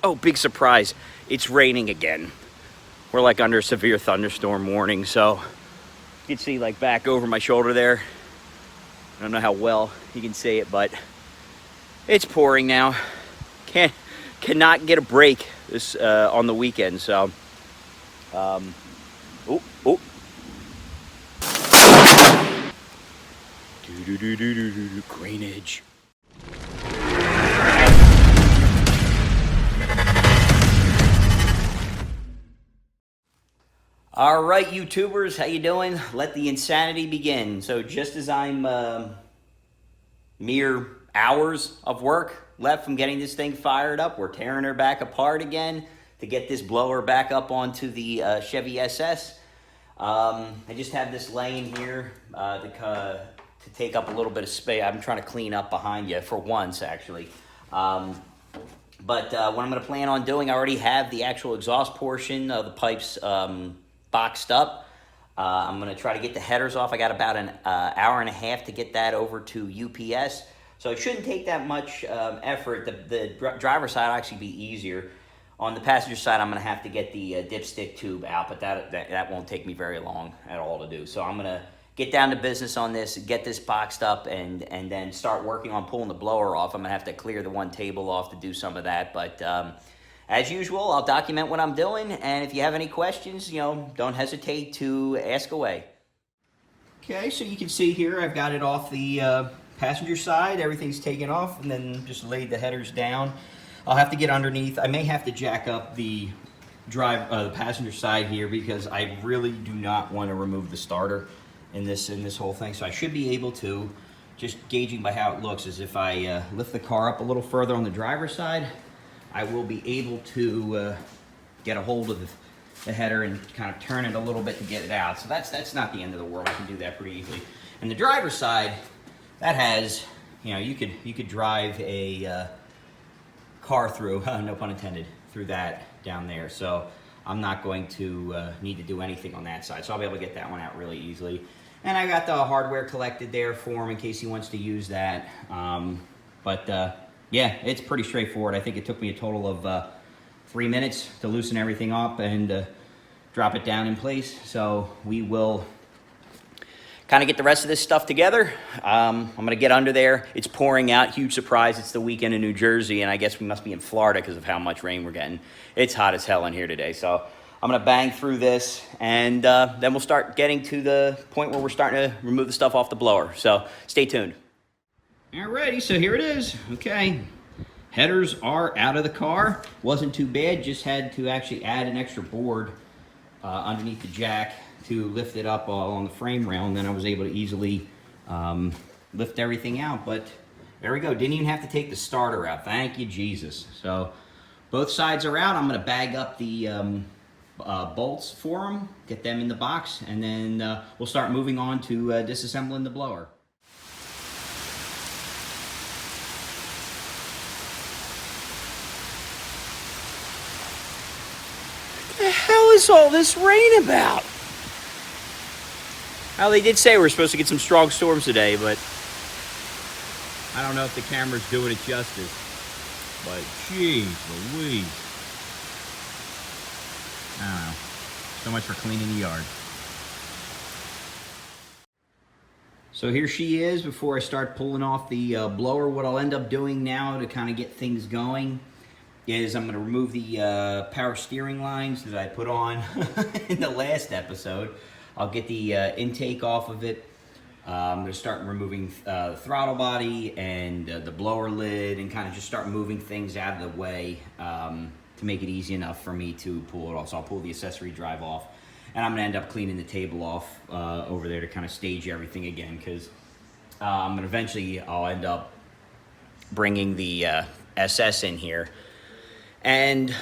Oh, big surprise. It's raining again. We're like under a severe thunderstorm warning, so you can see like back over my shoulder there. I don't know how well you can see it, but it's pouring now. Cannot get a break this on the weekend, so Greenage. All right, YouTubers, how you doing? Let the insanity begin. So just as I'm mere hours of work left from getting this thing fired up, we're tearing her back apart again to get this blower back up onto the Chevy SS. I just have this laying here to take up a little bit of space. I'm trying to clean up behind you for once, actually. But what I'm going to plan on doing, I already have the actual exhaust portion of the pipes boxed up. I'm going to try to get the headers off. I got about an hour and a half to get that over to UPS. So it shouldn't take that much effort. The driver's side will actually be easier. On the passenger side, I'm going to have to get the dipstick tube out, but that won't take me very long at all to do. So I'm going to get down to business on this, get this boxed up, and then start working on pulling the blower off. I'm going to have to clear the one table off to do some of that, but as usual, I'll document what I'm doing, and if you have any questions, don't hesitate to ask away. Okay, so you can see here, I've got it off the passenger side. Everything's taken off, and then just laid the headers down. I'll have to get underneath. I may have to jack up the the passenger side here because I really do not want to remove the starter in this whole thing. So I should be able to, just gauging by how it looks, is if I lift the car up a little further on the driver's side, I will be able to get a hold of the header and kind of turn it a little bit to get it out. So that's not the end of the world. I can do that pretty easily. And the driver's side, that has, you could drive a car through, no pun intended, through that down there. So I'm not going to need to do anything on that side. So I'll be able to get that one out really easily. And I got the hardware collected there for him in case he wants to use that. Yeah, it's pretty straightforward. I think it took me a total of 3 minutes to loosen everything up and drop it down in place. So we will kind of get the rest of this stuff together. I'm going to get under there. It's pouring out. Huge surprise. It's the weekend in New Jersey, and I guess we must be in Florida because of how much rain we're getting. It's hot as hell in here today. So I'm going to bang through this, and then we'll start getting to the point where we're starting to remove the stuff off the blower. So stay tuned. Alrighty, so here it is. Okay, headers are out of the car. Wasn't too bad, just had to actually add an extra board underneath the jack to lift it up on the frame rail, and then I was able to easily lift everything out. But there we go, didn't even have to take the starter out. Thank you, Jesus. So both sides are out. I'm gonna bag up the bolts for them, get them in the box, and then we'll start moving on to disassembling the blower. What the hell is all this rain about? Well, they did say we're supposed to get some strong storms today, but I don't know if the camera's doing it justice. But jeez Louise. I don't know. So much for cleaning the yard. So here she is before I start pulling off the blower. What I'll end up doing now to kind of get things going is I'm going to remove the power steering lines that I put on in the last episode. I'll get the intake off of it. I'm going to start removing the throttle body and the blower lid and kind of just start moving things out of the way to make it easy enough for me to pull it off. So I'll pull the accessory drive off, and I'm going to end up cleaning the table off over there to kind of stage everything again, because eventually I'll end up bringing the SS in here. And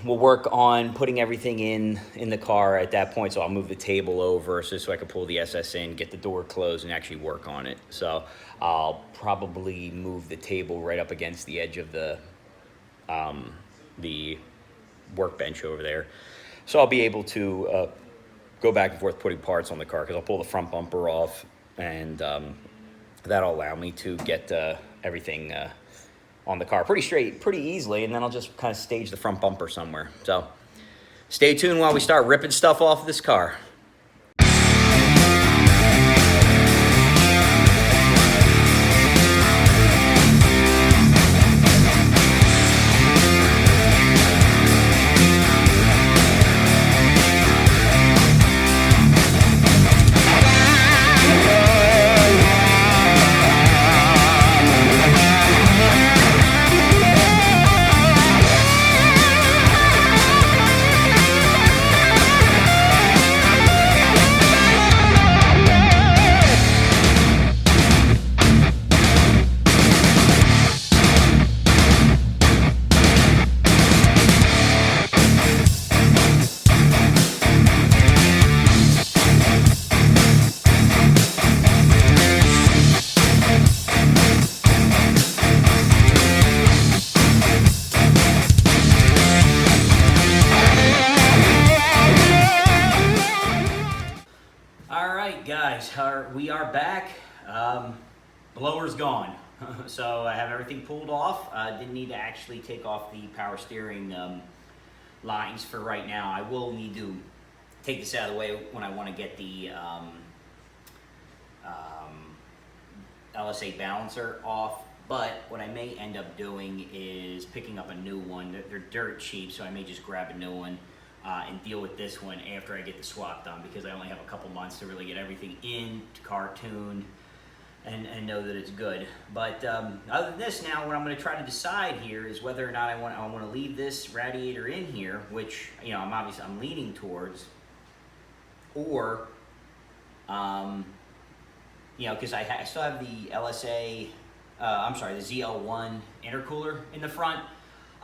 we'll work on putting everything in the car at that point. So I'll move the table over so I can pull the SS in, get the door closed, and actually work on it. So I'll probably move the table right up against the edge of the workbench over there. So I'll be able to go back and forth putting parts on the car, because I'll pull the front bumper off, and that'll allow me to get everything on the car pretty easily, and then I'll just kind of stage the front bumper somewhere. So stay tuned while we start ripping stuff off of this car. We are back. Blower's gone. So I have everything pulled off. Didn't need to actually take off the power steering lines for right now. I will need to take this out of the way when I want to get the LS8 balancer off. But what I may end up doing is picking up a new one. They're dirt cheap, so I may just grab a new one. And deal with this one after I get the swap done, because I only have a couple months to really get everything in to car tuned and know that it's good. But other than this, now what I'm going to try to decide here is whether or not I want to leave this radiator in here, which I'm leaning towards, or because I still have the the ZL1 intercooler in the front.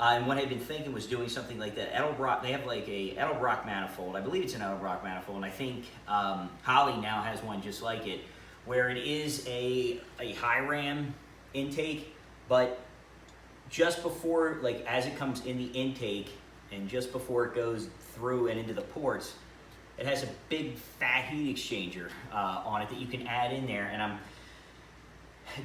And what I've been thinking was doing something like that. Edelbrock, they have like a Edelbrock manifold. I believe it's an Edelbrock manifold, and I think Holly now has one just like it, where it is a high ram intake, but just before, like as it comes in the intake, and just before it goes through and into the ports, it has a big fat heat exchanger on it that you can add in there. And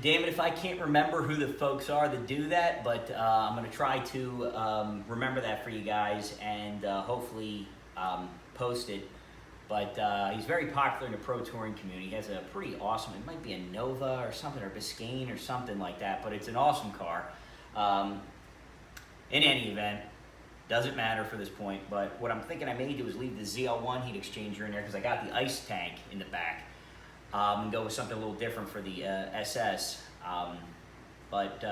damn it if I can't remember who the folks are that do that, but I'm going to try to remember that for you guys, and hopefully post it. But he's very popular in the pro touring community. He has a pretty awesome, it might be a Nova or something, or Biscayne or something like that, but it's an awesome car. In any event, doesn't matter for this point, but what I'm thinking I may do is leave the ZL1 heat exchanger in there, because I got the ice tank in the back. And go with something a little different for the SS. But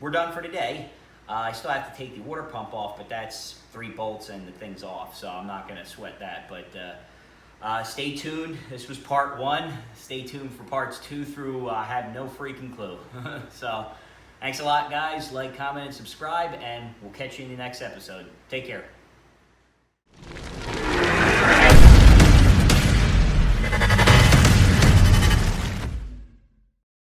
we're done for today. I still have to take the water pump off, but that's 3 bolts and the thing's off, so I'm not going to sweat that. But stay tuned. This was part 1. Stay tuned for parts 2 through I have no freaking clue. So thanks a lot, guys. Like, comment, and subscribe, and we'll catch you in the next episode. Take care.